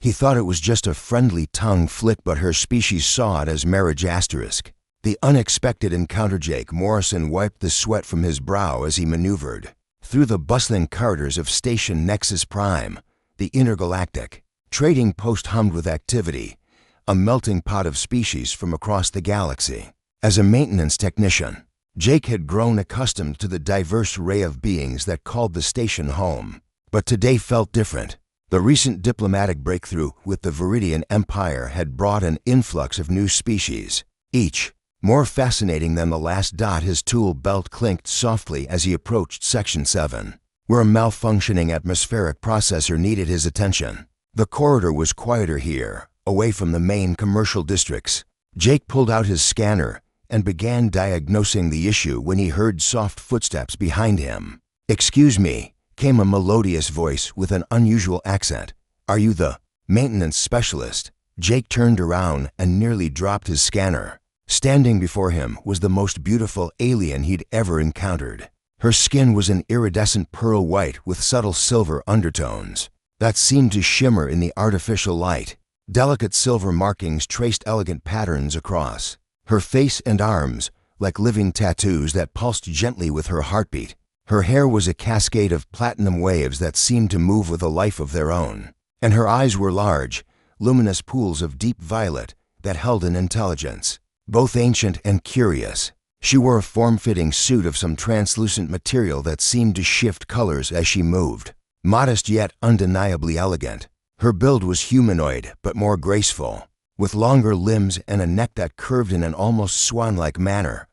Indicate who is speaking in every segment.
Speaker 1: He thought it was just a friendly tongue flick, but her species saw it as marriage asterisk. The unexpected encounter. Jake Morrison wiped the sweat from his brow as he maneuvered through the bustling corridors of Station Nexus Prime. The intergalactic trading post hummed with activity, a melting pot of species from across the galaxy. As a maintenance technician, Jake had grown accustomed to the diverse array of beings that called the station home. But today felt different. The recent diplomatic breakthrough with the Viridian Empire had brought an influx of new species, each more fascinating than the last. His tool belt clinked softly as he approached Section 7, where a malfunctioning atmospheric processor needed his attention. The corridor was quieter here, away from the main commercial districts. Jake pulled out his scanner and began diagnosing the issue when he heard soft footsteps behind him. "Excuse me," came a melodious voice with an unusual accent. "Are you the maintenance specialist?" Jake turned around and nearly dropped his scanner. Standing before him was the most beautiful alien he'd ever encountered. Her skin was an iridescent pearl white with subtle silver undertones that seemed to shimmer in the artificial light. Delicate silver markings traced elegant patterns across her face and arms, like living tattoos that pulsed gently with her heartbeat. Her hair was a cascade of platinum waves that seemed to move with a life of their own, and her eyes were large, luminous pools of deep violet that held an intelligence both ancient and curious. She wore a form-fitting suit of some translucent material that seemed to shift colors as she moved. Modest yet undeniably elegant, her build was humanoid but more graceful, with longer limbs and a neck that curved in an almost swan-like manner.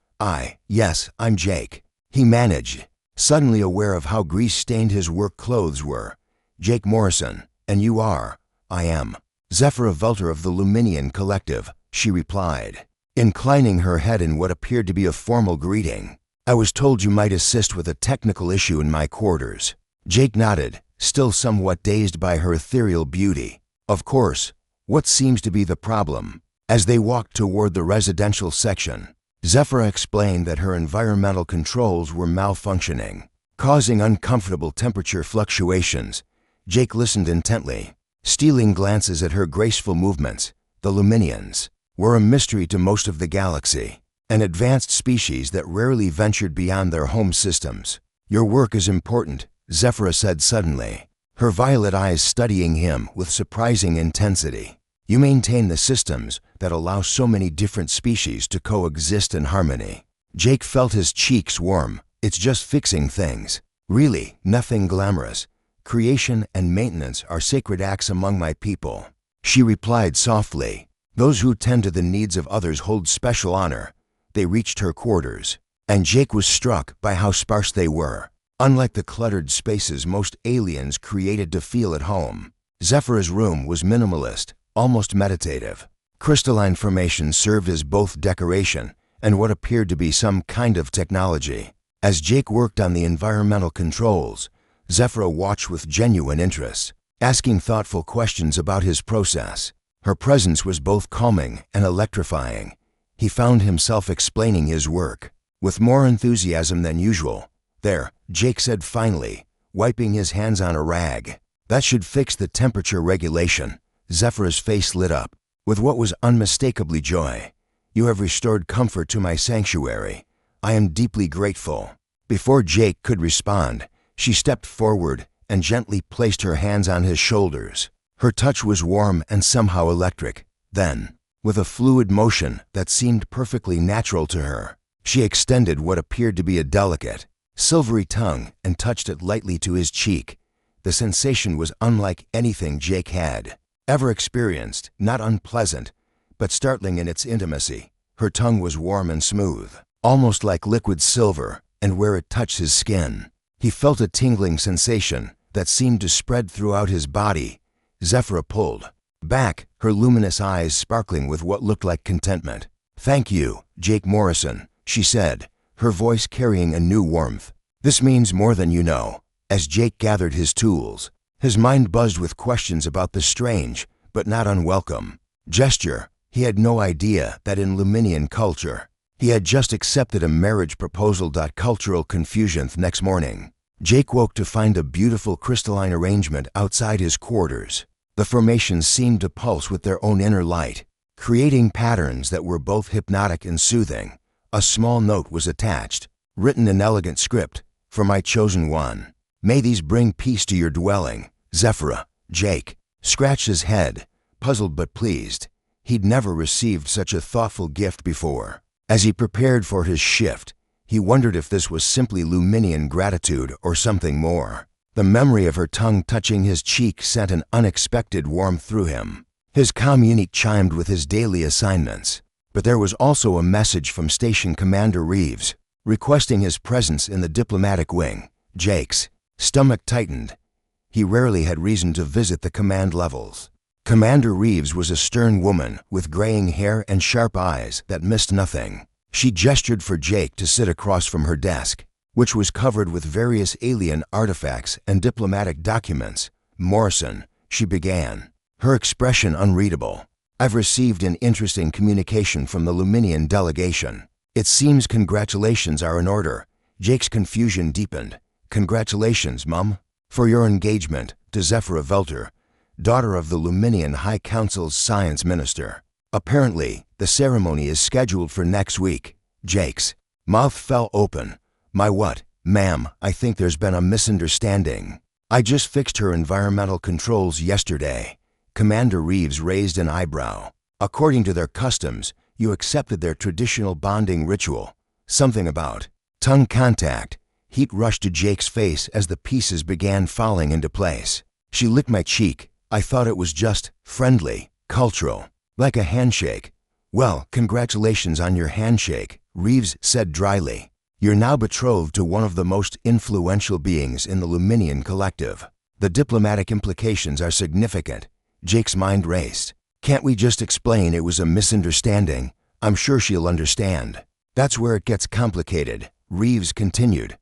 Speaker 1: Yes, I'm Jake," he managed, suddenly aware of how grease-stained his work clothes were. "Jake Morrison, and you are?" "I am Zephyra Velter of the Luminian Collective," she replied, inclining her head in what appeared to be a formal greeting. "I was told you might assist with a technical issue in my quarters." Jake nodded, still somewhat dazed by her ethereal beauty. "Of course. What seems to be the problem?" As they walked toward the residential section, Zephyra explained that her environmental controls were malfunctioning, causing uncomfortable temperature fluctuations. Jake listened intently, stealing glances at her graceful movements. The Luminians were a mystery to most of the galaxy, an advanced species that rarely ventured beyond their home systems. "Your work is important," Zephyra said suddenly, her violet eyes studying him with surprising intensity. "You maintain the systems that allow so many different species to coexist in harmony." Jake felt his cheeks warm. "It's just fixing things. Really, nothing glamorous. Creation and maintenance are sacred acts among my people," she replied softly. "Those who tend to the needs of others hold special honor." They reached her quarters, and Jake was struck by how sparse they were. Unlike the cluttered spaces most aliens created to feel at home, Zephyra's room was minimalist, almost meditative. Crystalline formations served as both decoration and what appeared to be some kind of technology. As Jake worked on the environmental controls, Zephyra watched with genuine interest, asking thoughtful questions about his process. Her presence was both calming and electrifying. He found himself explaining his work with more enthusiasm than usual. "There," Jake said finally, wiping his hands on a rag. "That should fix the temperature regulation." Zephyra's face lit up with what was unmistakably joy. "You have restored comfort to my sanctuary. I am deeply grateful." Before Jake could respond, she stepped forward and gently placed her hands on his shoulders. Her touch was warm and somehow electric. Then, with a fluid motion that seemed perfectly natural to her, she extended what appeared to be a delicate, silvery tongue and touched it lightly to his cheek. The sensation was unlike anything Jake had ever experienced, not unpleasant, but startling in its intimacy. Her tongue was warm and smooth, almost like liquid silver, and where it touched his skin, he felt a tingling sensation that seemed to spread throughout his body. Zephyra pulled back, her luminous eyes sparkling with what looked like contentment. "Thank you, Jake Morrison," she said, her voice carrying a new warmth. "This means more than you know." As Jake gathered his tools, his mind buzzed with questions about the strange, but not unwelcome, gesture. He had no idea that in Luminian culture, he had just accepted a marriage proposal. Cultural confusion. The next morning, Jake woke to find a beautiful crystalline arrangement outside his quarters. The formations seemed to pulse with their own inner light, creating patterns that were both hypnotic and soothing. A small note was attached, written in elegant script, "For my chosen one. May these bring peace to your dwelling, Zephyra." Jake scratched his head, puzzled but pleased. He'd never received such a thoughtful gift before. As he prepared for his shift, he wondered if this was simply Luminian gratitude or something more. The memory of her tongue touching his cheek sent an unexpected warmth through him. His comm unit chimed with his daily assignments, but there was also a message from Station Commander Reeves, requesting his presence in the diplomatic wing. Jake's stomach tightened. He rarely had reason to visit the command levels. Commander Reeves was a stern woman with graying hair and sharp eyes that missed nothing. She gestured for Jake to sit across from her desk, which was covered with various alien artifacts and diplomatic documents. "Morrison," she began, her expression unreadable. "I've received an interesting communication from the Luminian delegation. It seems congratulations are in order." Jake's confusion deepened. "Congratulations, Mum, for your engagement to Zephyra Velter, daughter of the Luminian High Council's science minister. Apparently, the ceremony is scheduled for next week." Jake's mouth fell open. "My what? Ma'am, I think there's been a misunderstanding. I just fixed her environmental controls yesterday." Commander Reeves raised an eyebrow. "According to their customs, you accepted their traditional bonding ritual. Something about tongue contact." Heat rushed to Jake's face as the pieces began falling into place. "She licked my cheek. I thought it was just friendly, cultural, like a handshake." "Well, congratulations on your handshake," Reeves said dryly. "You're now betrothed to one of the most influential beings in the Luminian collective. The diplomatic implications are significant." Jake's mind raced. "Can't we just explain it was a misunderstanding? I'm sure she'll understand." "That's where it gets complicated," Reeves continued.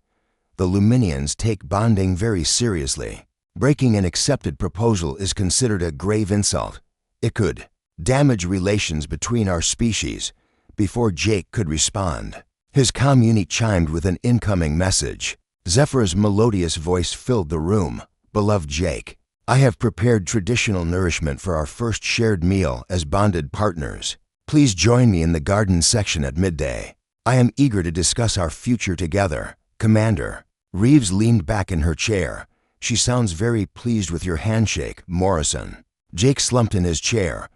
Speaker 1: "The Luminians take bonding very seriously. Breaking an accepted proposal is considered a grave insult. It could damage relations between our species." Before Jake could respond, his comm unit chimed with an incoming message. Zephyra's melodious voice filled the room. "Beloved Jake, I have prepared traditional nourishment for our first shared meal as bonded partners. Please join me in the garden section at midday. I am eager to discuss our future together." "Commander." Reeves leaned back in her chair. "She sounds very pleased with your handshake, Morrison." Jake slumped in his chair.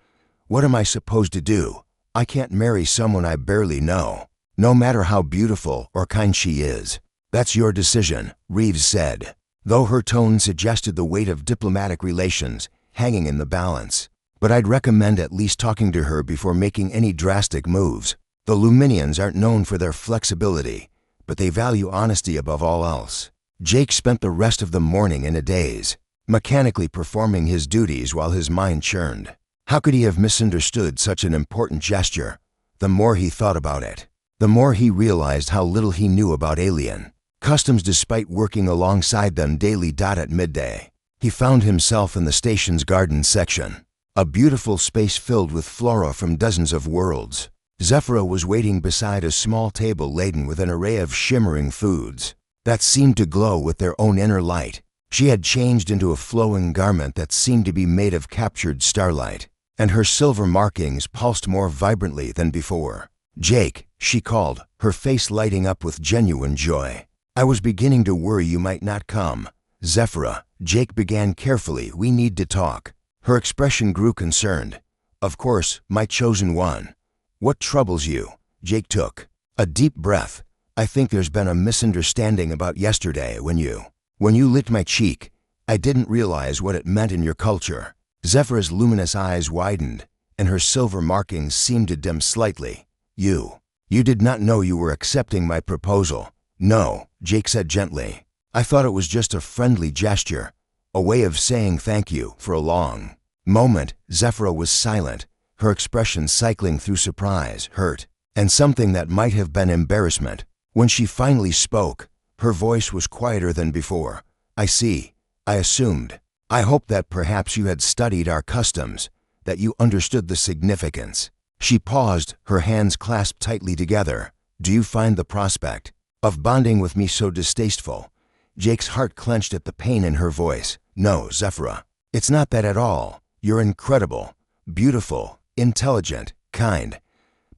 Speaker 1: "What am I supposed to do? I can't marry someone I barely know, no matter how beautiful or kind she is." "That's your decision," Reeves said, though her tone suggested the weight of diplomatic relations hanging in the balance. "But I'd recommend at least talking to her before making any drastic moves. The Luminians aren't known for their flexibility, but they value honesty above all else." Jake spent the rest of the morning in a daze, mechanically performing his duties while his mind churned. How could he have misunderstood such an important gesture? The more he thought about it, the more he realized how little he knew about alien customs despite working alongside them daily. At midday, he found himself in the station's garden section, a beautiful space filled with flora from dozens of worlds. Zephyra was waiting beside a small table laden with an array of shimmering foods that seemed to glow with their own inner light. She had changed into a flowing garment that seemed to be made of captured starlight, and her silver markings pulsed more vibrantly than before. "Jake," she called, her face lighting up with genuine joy. "I was beginning to worry you might not come." "Zephyra," Jake began carefully, "we need to talk." Her expression grew concerned. "Of course, my chosen one. What troubles you?" Jake took a deep breath. "I think there's been a misunderstanding about yesterday when you licked my cheek. I didn't realize what it meant in your culture." Zephyra's luminous eyes widened, and her silver markings seemed to dim slightly. You did not know you were accepting my proposal." "No," Jake said gently. "I thought it was just a friendly gesture, a way of saying thank you." For a long moment, Zephyra was silent, her expression cycling through surprise, hurt, and something that might have been embarrassment. When she finally spoke, her voice was quieter than before. "I see. I assumed. I hoped that perhaps you had studied our customs, that you understood the significance." She paused, her hands clasped tightly together. "Do you find the prospect of bonding with me so distasteful?" Jake's heart clenched at the pain in her voice. "No, Zephyra. It's not that at all." You're incredible, beautiful, intelligent, kind,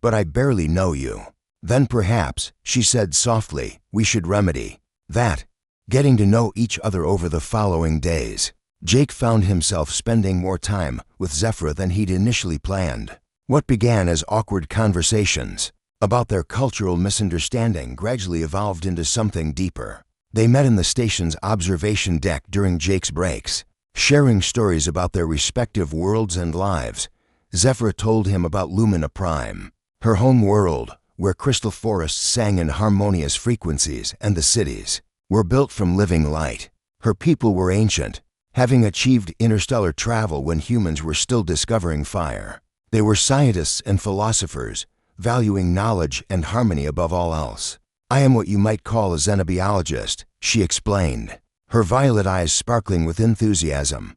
Speaker 1: but I barely know you. Then perhaps, she said softly, we should remedy that. Getting to know each other over the following days, Jake found himself spending more time with Zephyra than he'd initially planned. What began as awkward conversations about their cultural misunderstanding gradually evolved into something deeper. They met in the station's observation deck during Jake's breaks, sharing stories about their respective worlds and lives. Zephyra told him about Lumina Prime, her home world, where crystal forests sang in harmonious frequencies and the cities were built from living light. Her people were ancient, having achieved interstellar travel when humans were still discovering fire. They were scientists and philosophers, valuing knowledge and harmony above all else. I am what you might call a xenobiologist, she explained, her violet eyes sparkling with enthusiasm.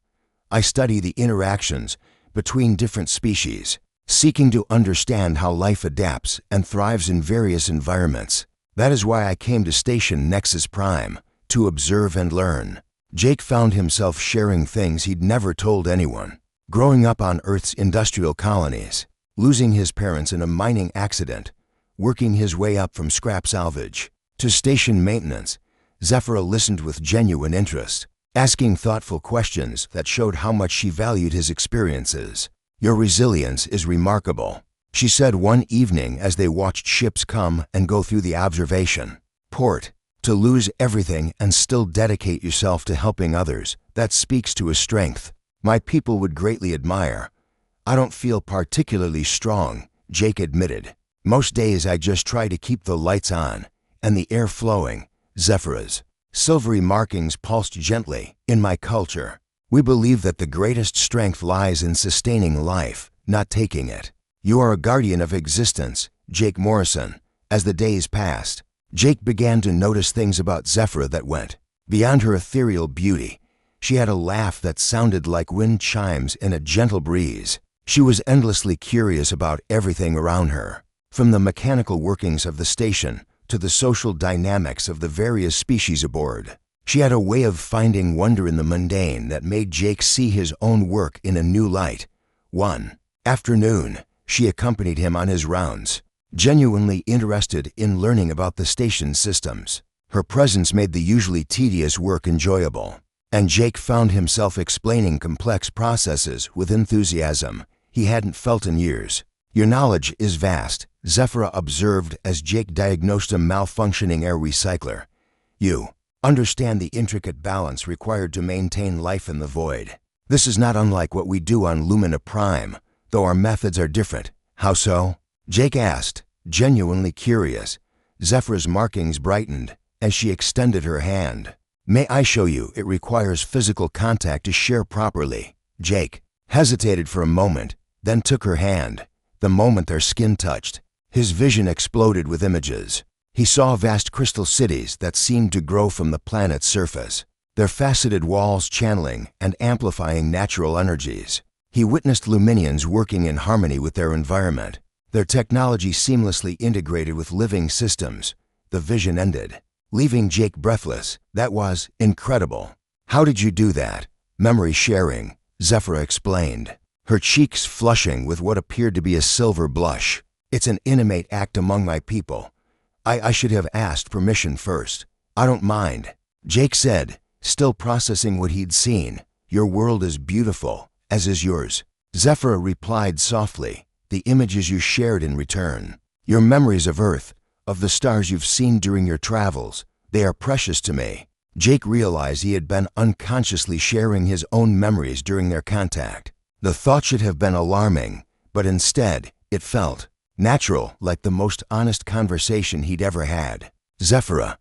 Speaker 1: I study the interactions between different species, seeking to understand how life adapts and thrives in various environments. That is why I came to Station Nexus Prime, to observe and learn. Jake found himself sharing things he'd never told anyone. Growing up on Earth's industrial colonies, losing his parents in a mining accident, working his way up from scrap salvage to station maintenance, Zephyra listened with genuine interest, asking thoughtful questions that showed how much she valued his experiences. Your resilience is remarkable, she said one evening as they watched ships come and go through the observation port. To lose everything and still dedicate yourself to helping others, that speaks to a strength my people would greatly admire. I don't feel particularly strong, Jake admitted. Most days I just try to keep the lights on and the air flowing. Zephyra's silvery markings pulsed gently. In my culture, we believe that the greatest strength lies in sustaining life, not taking it. You are a guardian of existence, Jake Morrison. As the days passed, Jake began to notice things about Zephyra that went beyond her ethereal beauty. She had a laugh that sounded like wind chimes in a gentle breeze. She was endlessly curious about everything around her, from the mechanical workings of the station to the social dynamics of the various species aboard. She had a way of finding wonder in the mundane that made Jake see his own work in a new light. One afternoon, she accompanied him on his rounds, genuinely interested in learning about the station's systems. Her presence made the usually tedious work enjoyable, and Jake found himself explaining complex processes with enthusiasm he hadn't felt in years. Your knowledge is vast, Zephyra observed as Jake diagnosed a malfunctioning air recycler. You understand the intricate balance required to maintain life in the void. This is not unlike what we do on Lumina Prime, though our methods are different. How so? Jake asked, genuinely curious. Zephyra's markings brightened as she extended her hand. May I show you? It requires physical contact to share properly. Jake hesitated for a moment, then took her hand. The moment their skin touched, his vision exploded with images. He saw vast crystal cities that seemed to grow from the planet's surface, their faceted walls channeling and amplifying natural energies. He witnessed Luminians working in harmony with their environment, their technology seamlessly integrated with living systems. The vision ended, leaving Jake breathless. That was incredible. How did you do that? Memory sharing, Zephyra explained, her cheeks flushing with what appeared to be a silver blush. It's an innate act among my people. I should have asked permission first. I don't mind, Jake said, still processing what he'd seen. Your world is beautiful, as is yours. Zephyra replied softly, the images you shared in return, your memories of Earth, of the stars you've seen during your travels, they are precious to me. Jake realized he had been unconsciously sharing his own memories during their contact. The thought should have been alarming, but instead, it felt natural, like the most honest conversation he'd ever had. Zephyra,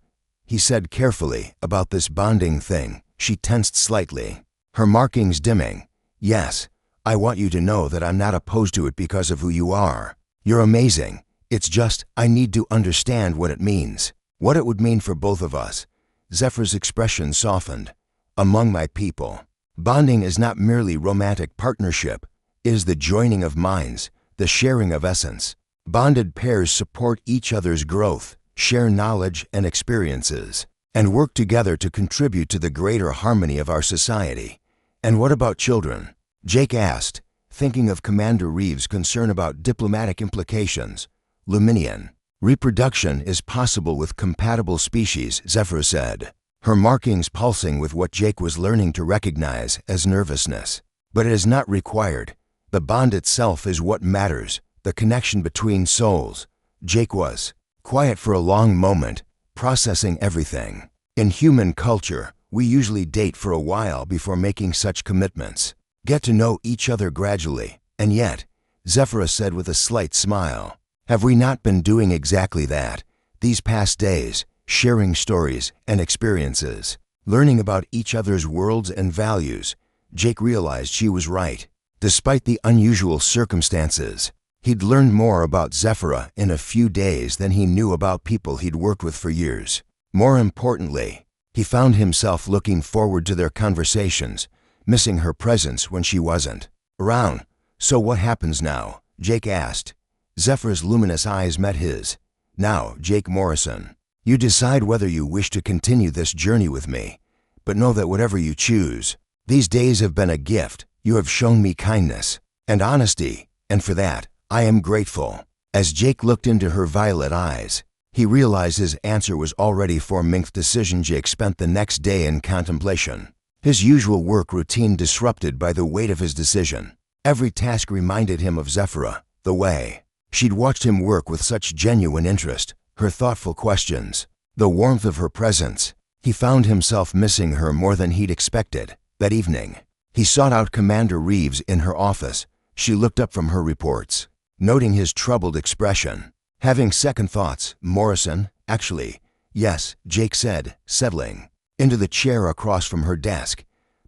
Speaker 1: he said carefully, about this bonding thing. She tensed slightly, her markings dimming. Yes, I want you to know that I'm not opposed to it because of who you are. You're amazing. It's just, I need to understand what it means, what it would mean for both of us. Zephyra's expression softened. Among my people, bonding is not merely romantic partnership. It is the joining of minds, the sharing of essence. Bonded pairs support each other's growth, share knowledge and experiences, and work together to contribute to the greater harmony of our society. And what about children? Jake asked, thinking of Commander Reeves' concern about diplomatic implications. Luminian. Reproduction is possible with compatible species, Zephyr said, her markings pulsing with what Jake was learning to recognize as nervousness. But it is not required. The bond itself is what matters, the connection between souls. Jake was quiet for a long moment, processing everything. In human culture, we usually date for a while before making such commitments. Get to know each other gradually, and yet, Zephyr said with a slight smile, have we not been doing exactly that, these past days, sharing stories and experiences, learning about each other's worlds and values? Jake realized she was right. Despite the unusual circumstances, he'd learned more about Zephyr in a few days than he knew about people he'd worked with for years. More importantly, he found himself looking forward to their conversations, missing her presence when she wasn't around. So what happens now? Jake asked. Zephyr's luminous eyes met his. Now, Jake Morrison, you decide whether you wish to continue this journey with me, but know that whatever you choose, these days have been a gift. You have shown me kindness and honesty, and for that, I am grateful. As Jake looked into her violet eyes, he realized his answer was already forming. Decision. Jake spent the next day in contemplation, his usual work routine disrupted by the weight of his decision. Every task reminded him of Zephyr, the way she'd watched him work with such genuine interest, her thoughtful questions, the warmth of her presence. He found himself missing her more than he'd expected. That evening, he sought out Commander Reeves in her office. She looked up from her reports, noting his troubled expression. Having second thoughts, Morrison, actually, yes, Jake said, settling into the chair across from her desk,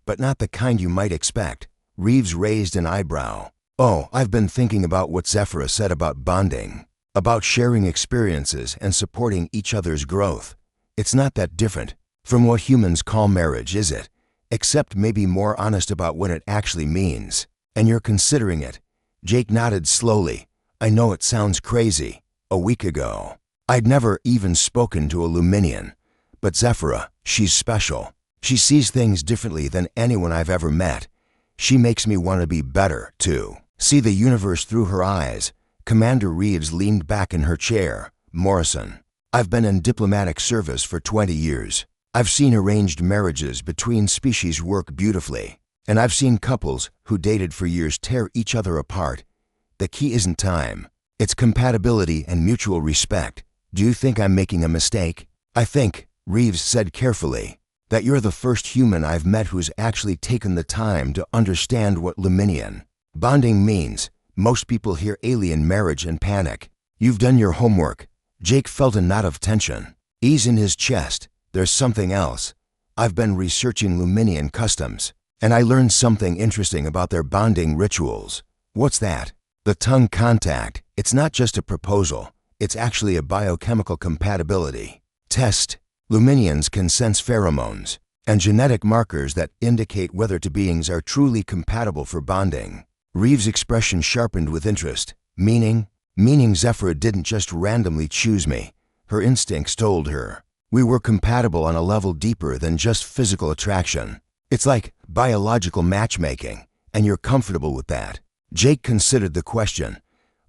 Speaker 1: but not the kind you might expect. Reeves raised an eyebrow. Oh, I've been thinking about what Zephyr said about bonding, about sharing experiences and supporting each other's growth. It's not that different from what humans call marriage, is it? Except maybe more honest about what it actually means. And you're considering it. Jake nodded slowly. I know it sounds crazy. A week ago, I'd never even spoken to a Luminian. But Zephyr, she's special. She sees things differently than anyone I've ever met. She makes me want to be better, too. See the universe through her eyes. Commander Reeves leaned back in her chair. Morrison, I've been in diplomatic service for 20 years. I've seen arranged marriages between species work beautifully, and I've seen couples who dated for years tear each other apart. The key isn't time. It's compatibility and mutual respect. Do you think I'm making a mistake? I think, Reeves said carefully, that you're the first human I've met who's actually taken the time to understand what Luminian bonding means. Most people hear alien marriage and panic. You've done your homework. Jake felt a knot of tension ease in his chest. There's something else. I've been researching Luminian customs, and I learned something interesting about their bonding rituals. What's that? The tongue contact. It's not just a proposal. It's actually a biochemical compatibility test. Luminians can sense pheromones and genetic markers that indicate whether two beings are truly compatible for bonding. Reeves' expression sharpened with interest. Meaning Zephyr didn't just randomly choose me. Her instincts told her we were compatible on a level deeper than just physical attraction. It's like biological matchmaking, and you're comfortable with that. Jake considered the question.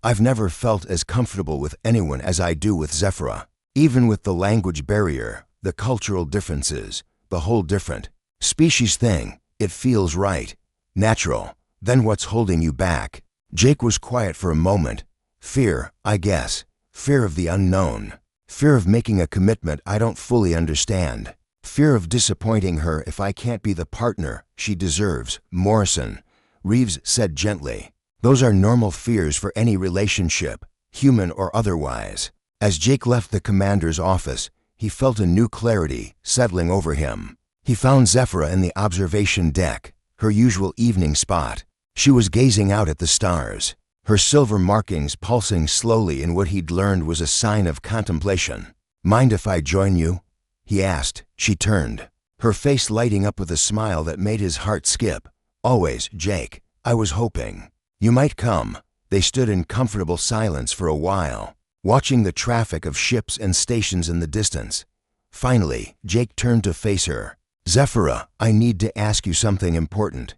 Speaker 1: I've never felt as comfortable with anyone as I do with Zephyr. Even with the language barrier, the cultural differences, the whole different species thing, it feels right, natural. Then what's holding you back? Jake was quiet for a moment. Fear, I guess. Fear of the unknown. Fear of making a commitment I don't fully understand. Fear of disappointing her if I can't be the partner she deserves. Morrison, Reeves said gently. Those are normal fears for any relationship, human or otherwise. As Jake left the commander's office, he felt a new clarity settling over him. He found Zephyr in the observation deck, her usual evening spot. She was gazing out at the stars, her silver markings pulsing slowly in what he'd learned was a sign of contemplation. Mind if I join you? He asked. She turned, her face lighting up with a smile that made his heart skip. Always, Jake. I was hoping you might come. They stood in comfortable silence for a while, watching the traffic of ships and stations in the distance. Finally, Jake turned to face her. Zephyr, I need to ask you something important.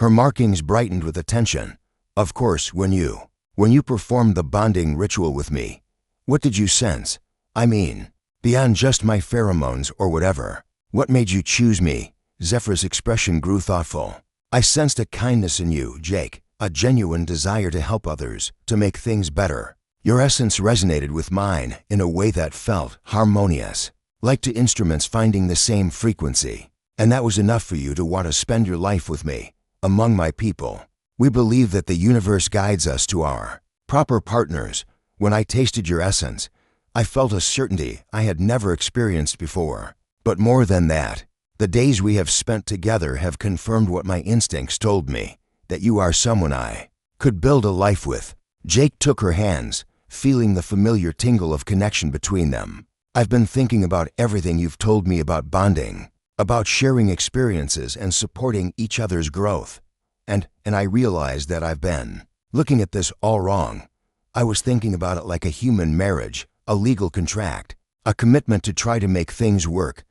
Speaker 1: Her markings brightened with attention. "Of course, when you performed the bonding ritual with me, what did you sense? I mean, beyond just my pheromones or whatever. What made you choose me?" Zephyr's expression grew thoughtful. "I sensed a kindness in you, Jake, a genuine desire to help others, to make things better. Your essence resonated with mine in a way that felt harmonious, like two instruments finding the same frequency. And that was enough for you to want to spend your life with me, among my people. We believe that the universe guides us to our proper partners. When I tasted your essence, I felt a certainty I had never experienced before. But more than that, the days we have spent together have confirmed what my instincts told me, that you are someone I could build a life with." Jake took her hands, feeling the familiar tingle of connection between them. "I've been thinking about everything you've told me about bonding, about sharing experiences and supporting each other's growth. And I realized that I've been looking at this all wrong. I was thinking about it like a human marriage, a legal contract, a commitment to try to make things work.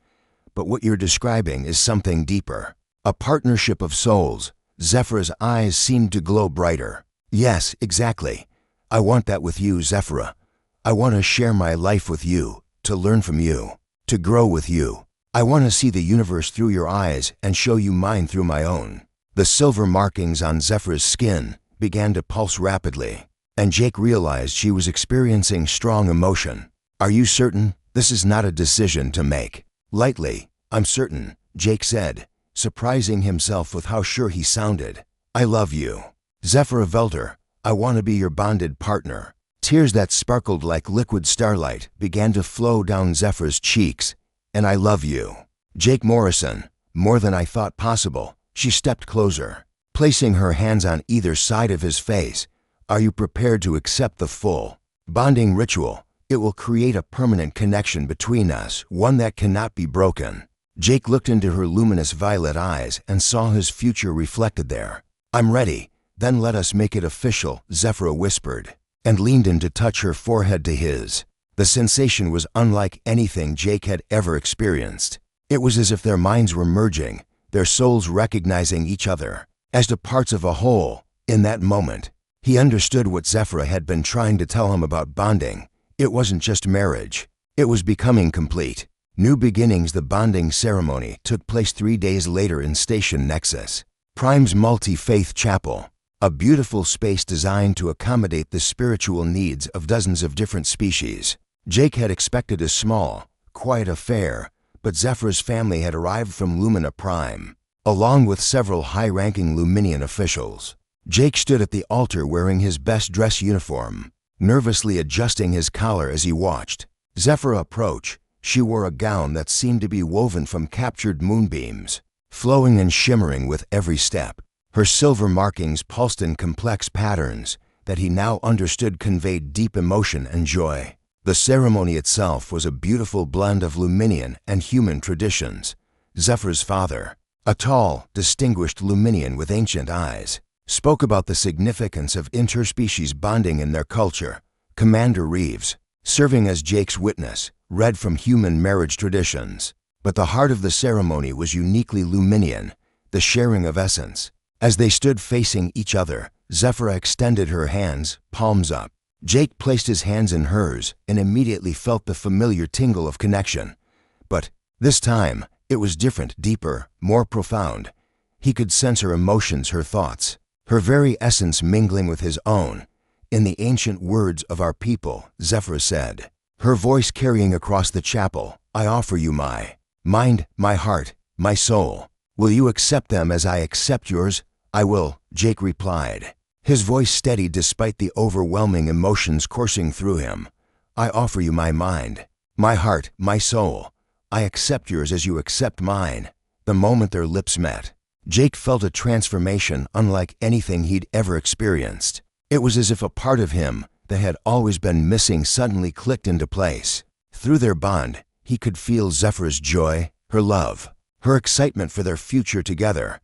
Speaker 1: But what you're describing is something deeper, a partnership of souls." Zephyr's eyes seemed to glow brighter. "Yes, exactly. I want that with you, Zephyra. I want to share my life with you, to learn from you, to grow with you. I want to see the universe through your eyes and show you mine through my own." The silver markings on Zephyr's skin began to pulse rapidly, and Jake realized she was experiencing strong emotion. "Are you certain? This is not a decision to make lightly." "I'm certain," Jake said, surprising himself with how sure he sounded. "I love you, Zephyra Velter. I want to be your bonded partner." Tears that sparkled like liquid starlight began to flow down Zephyr's cheeks. "And I love you, Jake Morrison, more than I thought possible." She stepped closer, placing her hands on either side of his face. "Are you prepared to accept the full bonding ritual? It will create a permanent connection between us, one that cannot be broken." Jake looked into her luminous violet eyes and saw his future reflected there. "I'm ready. Then let us make it official," Zephyra whispered, and leaned in to touch her forehead to his. The sensation was unlike anything Jake had ever experienced. It was as if their minds were merging, their souls recognizing each other as the parts of a whole. In that moment, he understood what Zephyra had been trying to tell him about bonding. It wasn't just marriage. It was becoming complete. New beginnings. The bonding ceremony took place 3 days later in Station Nexus, Prime's multi-faith chapel, a beautiful space designed to accommodate the spiritual needs of dozens of different species. Jake had expected a small, quiet affair, but Zephyra's family had arrived from Lumina Prime, along with several high-ranking Luminian officials. Jake stood at the altar wearing his best dress uniform, nervously adjusting his collar as he watched Zephyra approach. She wore a gown that seemed to be woven from captured moonbeams, flowing and shimmering with every step. Her silver markings pulsed in complex patterns that he now understood conveyed deep emotion and joy. The ceremony itself was a beautiful blend of Luminian and human traditions. Zephyr's father, a tall, distinguished Luminian with ancient eyes, spoke about the significance of interspecies bonding in their culture. Commander Reeves, serving as Jake's witness, read from human marriage traditions. But the heart of the ceremony was uniquely Luminian, the sharing of essence. As they stood facing each other, Zephyra extended her hands, palms up. Jake placed his hands in hers and immediately felt the familiar tingle of connection. But this time, it was different, deeper, more profound. He could sense her emotions, her thoughts, her very essence mingling with his own. "In the ancient words of our people," Zephyra said, her voice carrying across the chapel, "I offer you my mind, my heart, my soul. Will you accept them as I accept yours?" "I will," Jake replied, his voice steady despite the overwhelming emotions coursing through him. "I offer you my mind, my heart, my soul. I accept yours as you accept mine." The moment their lips met, Jake felt a transformation unlike anything he'd ever experienced. It was as if a part of him that had always been missing suddenly clicked into place. Through their bond, he could feel Zephyra's joy, her love, her excitement for their future together.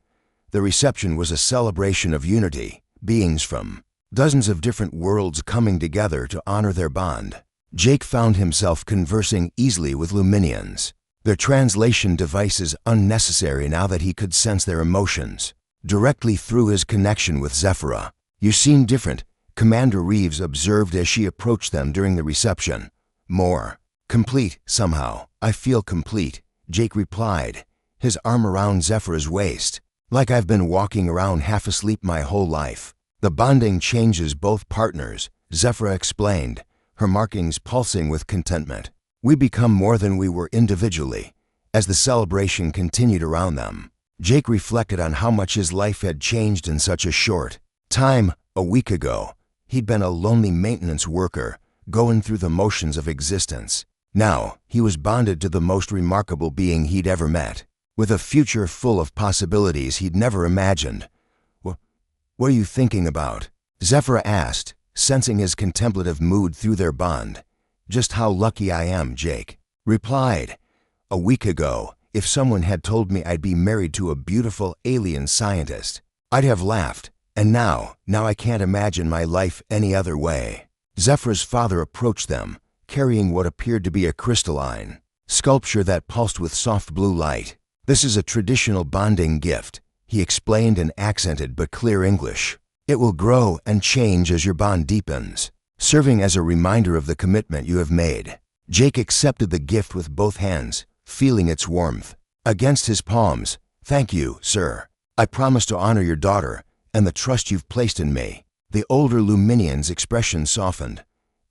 Speaker 1: The reception was a celebration of unity, beings from dozens of different worlds coming together to honor their bond. Jake found himself conversing easily with Luminians, their translation devices unnecessary now that he could sense their emotions. directly through his connection with Zephyra. "You seem different," Commander Reeves observed as she approached them during the reception. "More complete, somehow. I feel complete," Jake replied, his arm around Zephyra's waist. "Like I've been walking around half asleep my whole life." "The bonding changes both partners," Zephyra explained, her markings pulsing with contentment. "We become more than we were individually." As the celebration continued around them, Jake reflected on how much his life had changed in such a short time. A week ago, he'd been a lonely maintenance worker, going through the motions of existence. Now, he was bonded to the most remarkable being he'd ever met, with a future full of possibilities he'd never imagined. "What are you thinking about?" Zephyra asked, sensing his contemplative mood through their bond. "Just how lucky I am," Jake replied. "A week ago, if someone had told me I'd be married to a beautiful alien scientist, I'd have laughed. And now I can't imagine my life any other way." Zephyra's father approached them, carrying what appeared to be a crystalline sculpture that pulsed with soft blue light. "This is a traditional bonding gift," he explained in accented but clear English. "It will grow and change as your bond deepens, serving as a reminder of the commitment you have made." Jake accepted the gift with both hands, feeling its warmth against his palms. "Thank you, sir. I promise to honor your daughter and the trust you've placed in me." The older Luminian's expression softened.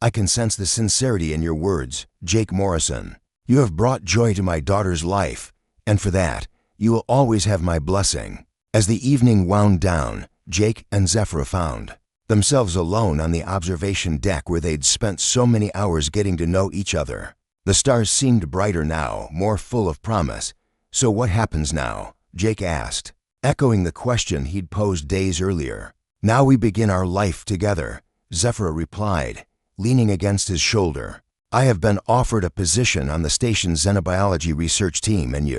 Speaker 1: "I can sense the sincerity in your words, Jake Morrison. You have brought joy to my daughter's life, and for that, you will always have my blessing." As the evening wound down, Jake and Zephyra found themselves alone on the observation deck where they'd spent so many hours getting to know each other. The stars seemed brighter now, more full of promise. "So what happens now?" Jake asked, echoing the question he'd posed days earlier. "Now we begin our life together," Zephyra replied, leaning against his shoulder. "I have been offered a position on the station's xenobiology research team, and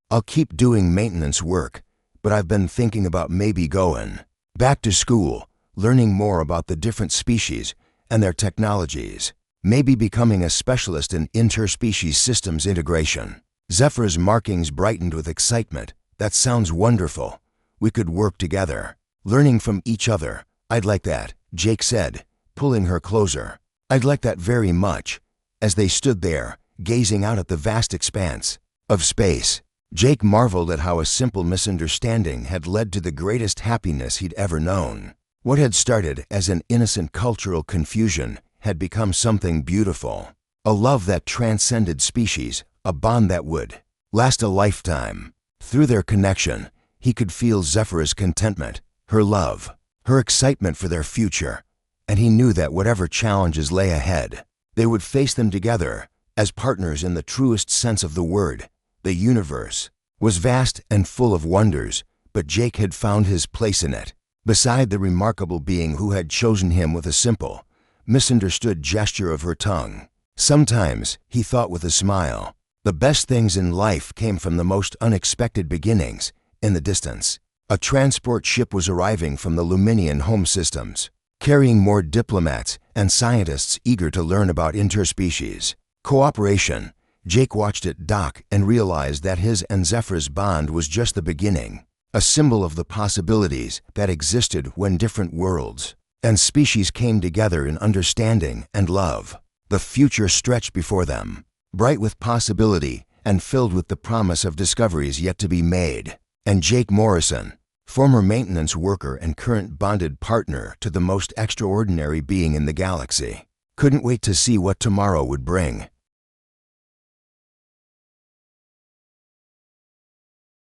Speaker 1: I'll keep doing maintenance work, but I've been thinking about maybe going back to school, learning more about the different species and their technologies, maybe becoming a specialist in interspecies systems integration." Zephyra's markings brightened with excitement. "That sounds wonderful. We could work together, learning from each other." "I'd like that," Jake said, pulling her closer. "I'd like that very much." As they stood there, gazing out at the vast expanse of space, Jake marveled at how a simple misunderstanding had led to the greatest happiness he'd ever known. What had started as an innocent cultural confusion had become something beautiful. A love that transcended species, a bond that would last a lifetime. Through their connection, he could feel Zephyra's contentment, her love, her excitement for their future, and he knew that whatever challenges lay ahead, they would face them together as partners in the truest sense of the word. The universe was vast and full of wonders, but Jake had found his place in it, beside the remarkable being who had chosen him with a simple, misunderstood gesture of her tongue. Sometimes, he thought with a smile, the best things in life came from the most unexpected beginnings. In the distance, a transport ship was arriving from the Luminian home systems, carrying more diplomats and scientists eager to learn about interspecies cooperation. Jake watched it dock and realized that his and Zephyra's bond was just the beginning, a symbol of the possibilities that existed when different worlds and species came together in understanding and love. The future stretched before them, bright with possibility and filled with the promise of discoveries yet to be made. And Jake Morrison, former maintenance worker and current bonded partner to the most extraordinary being in the galaxy, couldn't wait to see what tomorrow would bring.